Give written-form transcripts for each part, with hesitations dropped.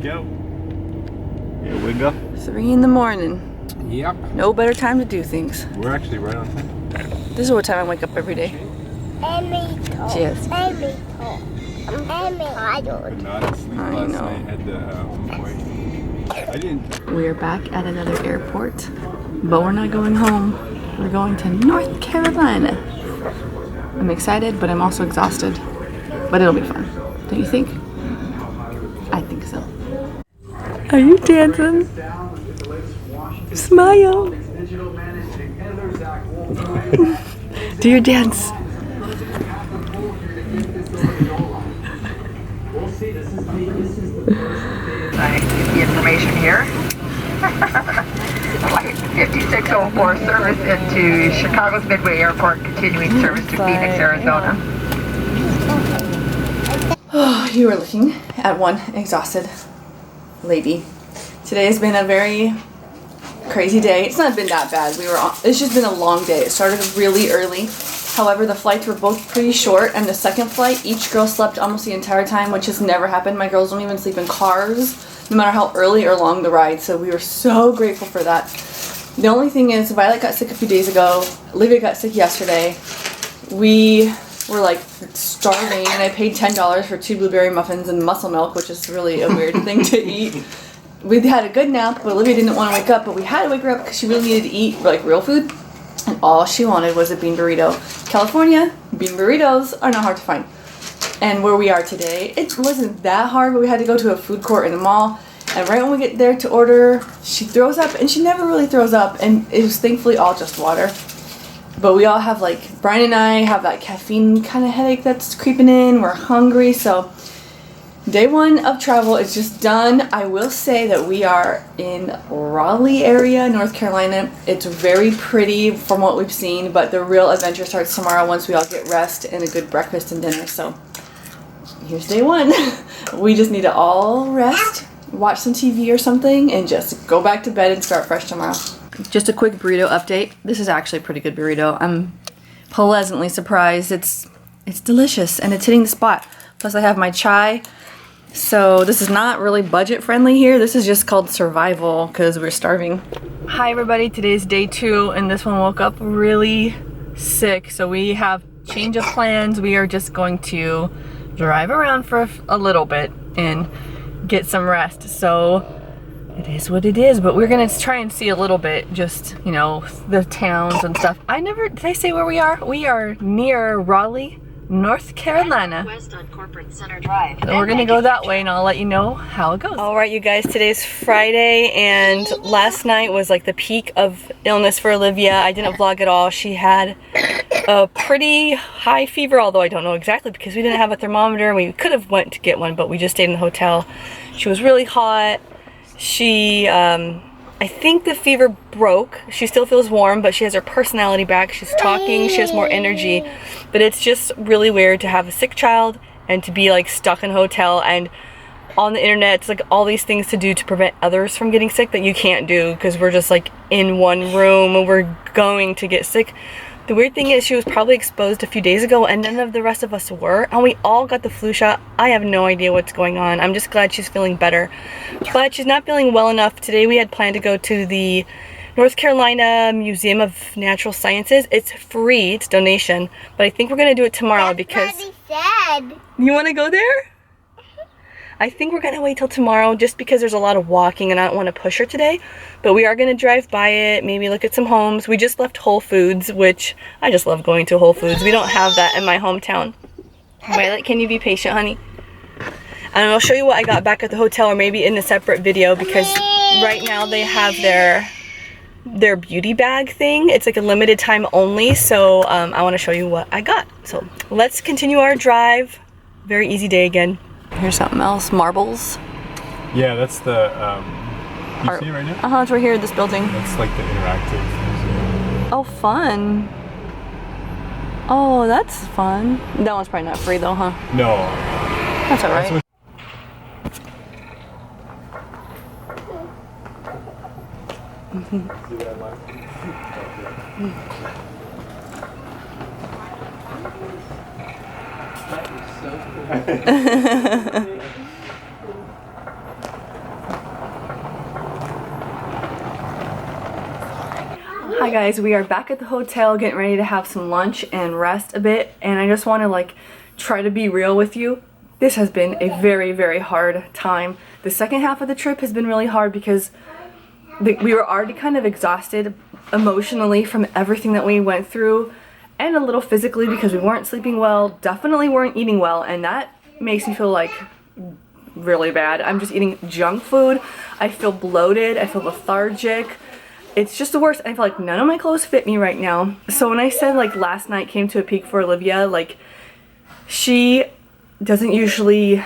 go. Here we go. 3 in the morning. Yep. No better time to do things. We're actually right on time. This is what time I wake up every day. Cheers. Could not sleep I last know. night at the I didn't. We're back at another airport, but we're not going home. We're going to North Carolina. I'm excited, but I'm also exhausted. But it'll be fun. Don't you think? I think so. Are you dancing? Smile. Do your dance. I get the information here. Flight 5604 service into Chicago's Midway Airport, continuing service to Phoenix, Arizona. Oh, you were looking at one exhausted lady. Today has been a very crazy day. It's not been that bad. It's just been a long day. It started really early. However, the flights were both pretty short, and the second flight, each girl slept almost the entire time, which has never happened. My girls don't even sleep in cars, no matter how early or long the ride, so we were so grateful for that. The only thing is, Violet got sick a few days ago, Olivia got sick yesterday. We were like starving, and I paid $10 for 2 blueberry muffins and muscle milk, which is really a weird thing to eat. We had a good nap, but Olivia didn't want to wake up, but we had to wake her up because she really needed to eat like real food. And all she wanted was a bean burrito. California, bean burritos are not hard to find. And where we are today, it wasn't that hard, but we had to go to a food court in a mall. And right when we get there to order, she throws up, and she never really throws up. And it was thankfully all just water. But we all have, like, Brian and I have that caffeine kind of headache that's creeping in. We're hungry, so day 1 of travel is just done. I will say that we are in Raleigh area, North Carolina. It's very pretty from what we've seen, but the real adventure starts tomorrow once we all get rest and a good breakfast and dinner. So here's day 1. We just need to all rest, watch some TV or something, and just go back to bed and start fresh tomorrow. Just a quick burrito update. This is actually a pretty good burrito. I'm pleasantly surprised. It's delicious and it's hitting the spot. Plus I have my chai. So this is not really budget friendly here. This is just called survival because we're starving. Hi everybody, today's day 2 and this one woke up really sick. So we have change of plans. We are just going to drive around for a little bit and get some rest. So it is what it is, but we're gonna try and see a little bit, just, you know, the towns and stuff. Did I say where we are? We are near Raleigh, North Carolina. West on Corporate Center Drive. So we're gonna go that way and I'll let you know how it goes. Alright you guys, today's Friday and last night was like the peak of illness for Olivia. I didn't vlog at all. She had a pretty high fever, although I don't know exactly because we didn't have a thermometer. We could have went to get one, but we just stayed in the hotel. She was really hot. She, I think the fever broke. She still feels warm, but she has her personality back. She's talking, she has more energy. But it's just really weird to have a sick child and to be like stuck in a hotel and on the internet. It's like all these things to do to prevent others from getting sick that you can't do because we're just like in one room and we're going to get sick. The weird thing is she was probably exposed a few days ago and none of the rest of us were, and we all got the flu shot. I have no idea what's going on. I'm just glad she's feeling better, but she's not feeling well enough. Today we had planned to go to the North Carolina Museum of Natural Sciences. It's free, it's donation, but I think we're gonna do it tomorrow because... That's what he said. You wanna go there? I think we're gonna wait till tomorrow just because there's a lot of walking and I don't want to push her today. But we are gonna drive by it, maybe look at some homes. We just left Whole Foods, which I just love going to Whole Foods. We don't have that in my hometown. Violet, can you be patient, honey? And I'll show you what I got back at the hotel, or maybe in a separate video, because right now they have their beauty bag thing. It's like a limited time only, so I want to show you what I got. So let's continue our drive. Very easy day again. Here's something else, marbles. Yeah, that's the, you see it right now? It's right here in this building. That's like the interactive museum. Oh, fun. Oh, that's fun. That one's probably not free though, huh? No. That's alright. See that line? Hi guys, we are back at the hotel getting ready to have some lunch and rest a bit, and I just want to like try to be real with you. This has been a very, very hard time. The second half of the trip has been really hard because we were already kind of exhausted emotionally from everything that we went through, and a little physically because we weren't sleeping well, definitely weren't eating well, and that makes me feel like really bad. I'm just eating junk food. I feel bloated. I feel lethargic. It's just the worst. I feel like none of my clothes fit me right now. So when I said like last night came to a peak for Olivia, like she doesn't usually,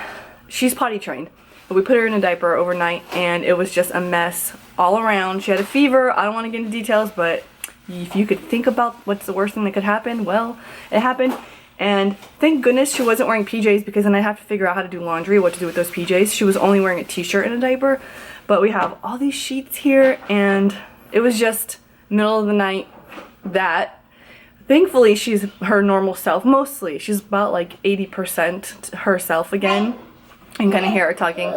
she's potty trained, but we put her in a diaper overnight and it was just a mess all around. She had a fever. I don't want to get into details, but if you could think about what's the worst thing that could happen, well, it happened. And thank goodness she wasn't wearing PJs, because then I'd have to figure out how to do laundry, what to do with those PJs. She was only wearing a t-shirt and a diaper, but we have all these sheets here, and it was just middle of the night that thankfully she's her normal self mostly. She's about like 80% herself again, and kind of hair talking.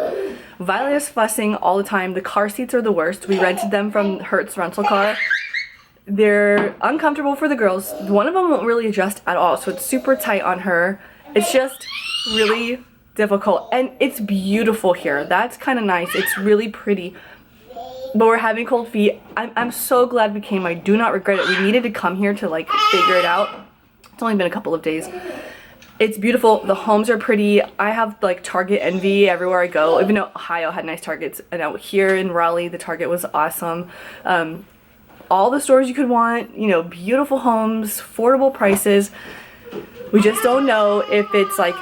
Violet is fussing all the time. The car seats are the worst. We rented them from Hertz rental car. They're uncomfortable for the girls. One of them won't really adjust at all, so it's super tight on her. It's just really difficult, and it's beautiful here. That's kind of nice. It's really pretty, but we're having cold feet. I'm so glad we came. I do not regret it. We needed to come here to like figure it out. It's only been a couple of days. It's beautiful. The homes are pretty. I have like Target envy everywhere I go, even though Ohio had nice Targets, and out here in Raleigh the Target was awesome. All the stores you could want, you know, beautiful homes, affordable prices. We just don't know if it's like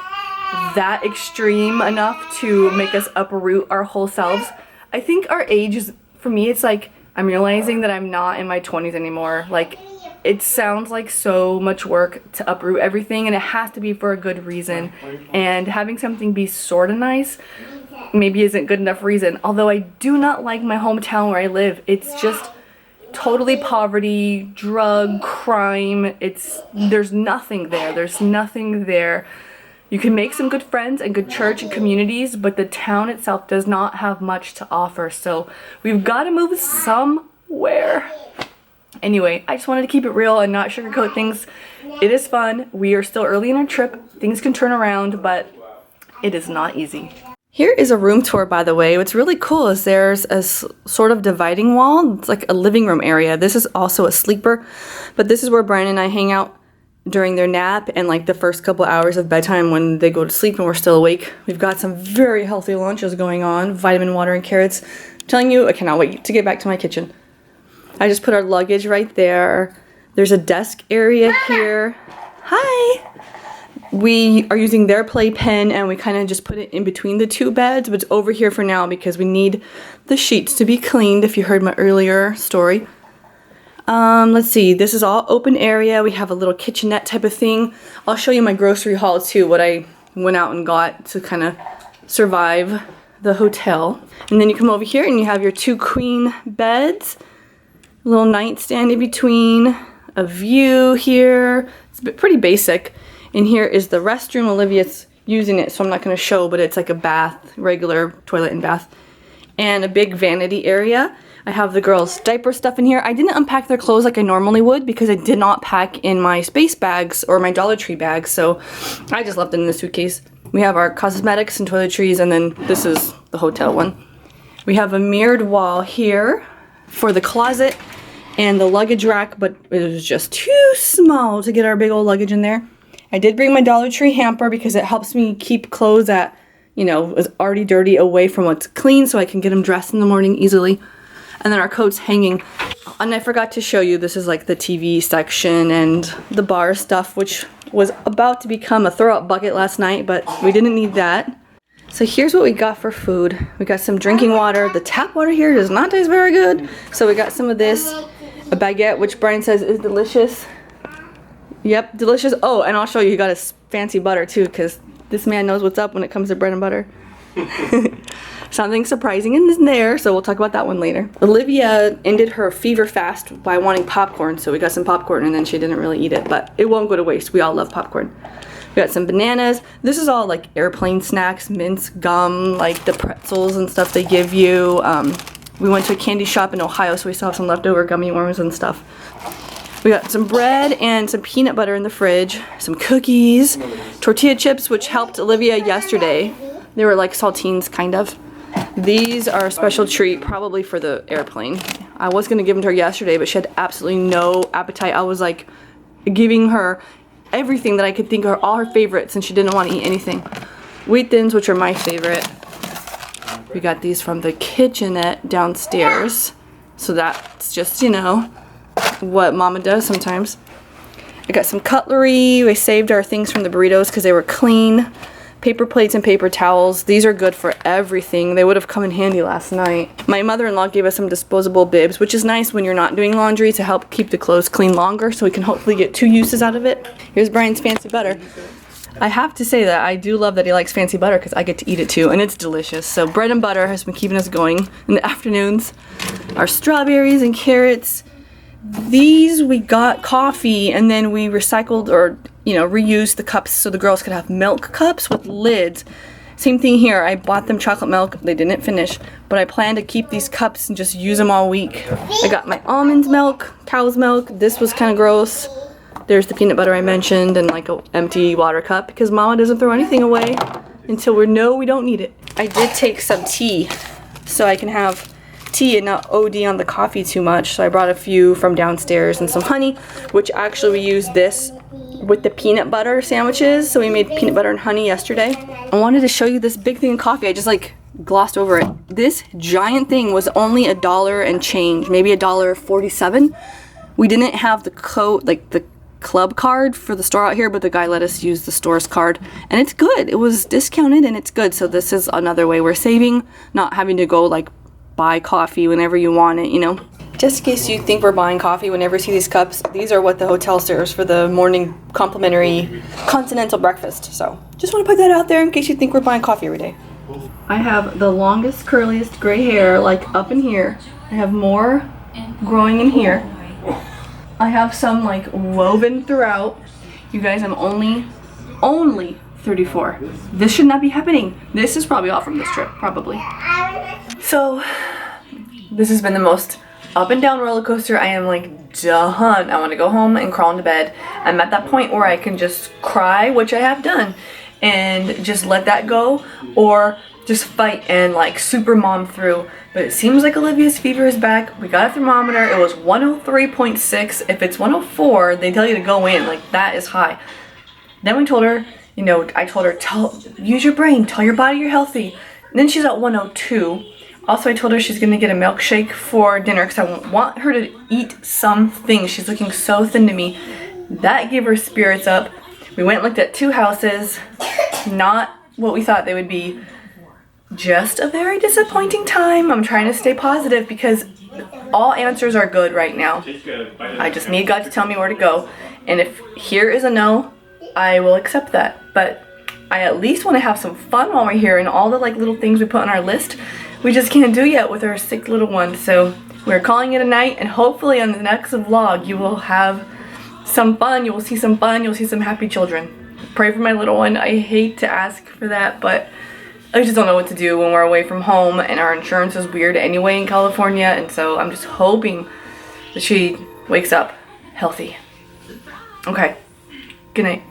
that extreme enough to make us uproot our whole selves. I think our age is, for me, it's like I'm realizing that I'm not in my 20s anymore. Like, it sounds like so much work to uproot everything, and it has to be for a good reason. And having something be sort of nice maybe isn't good enough reason. Although I do not like my hometown where I live. It's just totally poverty, drug, crime. There's nothing there. There's nothing there. You can make some good friends and good church and communities, but the town itself does not have much to offer. So we've got to move somewhere. Anyway, I just wanted to keep it real and not sugarcoat things. It is fun. We are still early in our trip. Things can turn around, but it is not easy. Here is a room tour, by the way. What's really cool is there's a sort of dividing wall. It's like a living room area. This is also a sleeper, but this is where Brian and I hang out during their nap and like the first couple hours of bedtime when they go to sleep and we're still awake. We've got some very healthy lunches going on, vitamin water and carrots. I'm telling you, I cannot wait to get back to my kitchen. I just put our luggage right there. There's a desk area here. Hi! We are using their playpen and we kind of just put it in between the two beds, but it's over here for now because we need the sheets to be cleaned, if you heard my earlier story. Let's see, this is all open area. We have a little kitchenette type of thing. I'll show you my grocery haul too, what I went out and got to kind of survive the hotel. And then you come over here and you have your two queen beds, a little nightstand in between, a view here. It's pretty basic. And here is the restroom. Olivia's using it, so I'm not going to show, but it's like a bath, regular toilet and bath. And a big vanity area. I have the girls' diaper stuff in here. I didn't unpack their clothes like I normally would because I did not pack in my space bags or my Dollar Tree bags, so I just left it in the suitcase. We have our cosmetics and toiletries, and then this is the hotel one. We have a mirrored wall here for the closet and the luggage rack, but it was just too small to get our big old luggage in there. I did bring my Dollar Tree hamper because it helps me keep clothes that, you know, is already dirty away from what's clean so I can get them dressed in the morning easily. And then our coats hanging. And I forgot to show you, this is like the TV section and the bar stuff, which was about to become a throw-up bucket last night, but we didn't need that. So here's what we got for food. We got some drinking water. The tap water here does not taste very good. So we got some of this, a baguette, which Brian says is delicious. Yep, delicious. Oh, and I'll show you, he got his fancy butter too, because this man knows what's up when it comes to bread and butter. Something surprising in there, so we'll talk about that one later. Olivia ended her fever fast by wanting popcorn, so we got some popcorn and then she didn't really eat it, but it won't go to waste. We all love popcorn. We got some bananas. This is all like airplane snacks, mints, gum, like the pretzels and stuff they give you. We went to a candy shop in Ohio, so we still have some leftover gummy worms and stuff. We got some bread and some peanut butter in the fridge, some cookies, tortilla chips, which helped Olivia yesterday. They were like saltines, kind of. These are a special treat, probably for the airplane. I was gonna give them to her yesterday, but she had absolutely no appetite. I was like giving her everything that I could think of, all her favorites, and she didn't want to eat anything. Wheat Thins, which are my favorite. We got these from the kitchenette downstairs. So that's just, you know, what Mama does sometimes. I got some cutlery. We saved our things from the burritos because they were clean. Paper plates and paper towels. These are good for everything. They would have come in handy last night. My mother-in-law gave us some disposable bibs, which is nice when you're not doing laundry, to help keep the clothes clean longer, so we can hopefully get 2 uses out of it. Here's Brian's fancy butter. I have to say that I do love that he likes fancy butter because I get to eat it too, and it's delicious. So bread and butter has been keeping us going in the afternoons. Our strawberries and carrots. These we got coffee, and then we recycled, or you know, reused the cups so the girls could have milk cups with lids. Same thing here. I bought them chocolate milk. They didn't finish, but I plan to keep these cups and just use them all week. I got my almond milk, cow's milk. This was kind of gross. There's the peanut butter I mentioned, and like an empty water cup because Mama doesn't throw anything away until we know we don't need it. I did take some tea so I can have tea and not OD on the coffee too much. So I brought a few from downstairs and some honey, which actually we used this with the peanut butter sandwiches. So we made peanut butter and honey yesterday. I wanted to show you this big thing of coffee. I just like glossed over it. This giant thing was only $1 and change, maybe $1.47. We didn't have the the club card for the store out here, but the guy let us use the store's card, and it's good. It was discounted and it's good. So this is another way we're saving, not having to go like buy coffee whenever you want it, you know. Just in case you think we're buying coffee whenever you see these cups, these are what the hotel serves for the morning complimentary continental breakfast. So just want to put that out there in case you think we're buying coffee every day. I have the longest, curliest gray hair, like up in here. I have more growing in here. I have some like woven throughout. You guys, I'm only 34. This should not be happening. This is probably all from this trip, probably. So this has been the most up and down roller coaster. I am like done. I want to go home and crawl into bed. I'm at that point where I can just cry, which I have done, and just let that go, or just fight and like super mom through. But it seems like Olivia's fever is back. We got a thermometer. It was 103.6. If it's 104, they tell you to go in. Like, that is high. Then we told her, you know, I told her, use your brain. Tell your body you're healthy. And then she's at 102. Also, I told her she's going to get a milkshake for dinner because I want her to eat something. She's looking so thin to me. That gave her spirits up. We went and looked at 2 houses. Not what we thought they would be. Just a very disappointing time. I'm trying to stay positive because all answers are good right now. I just need God to tell me where to go. And if here is a no, I will accept that. But I at least want to have some fun while we're here, and all the like little things we put on our list we just can't do yet with our sick little one. So we're calling it a night, and hopefully on the next vlog you will have some fun. You will see some fun. You'll see some happy children. Pray for my little one. I hate to ask for that, but I just don't know what to do when we're away from home, and our insurance is weird anyway in California, and so I'm just hoping that she wakes up healthy. Okay, good night.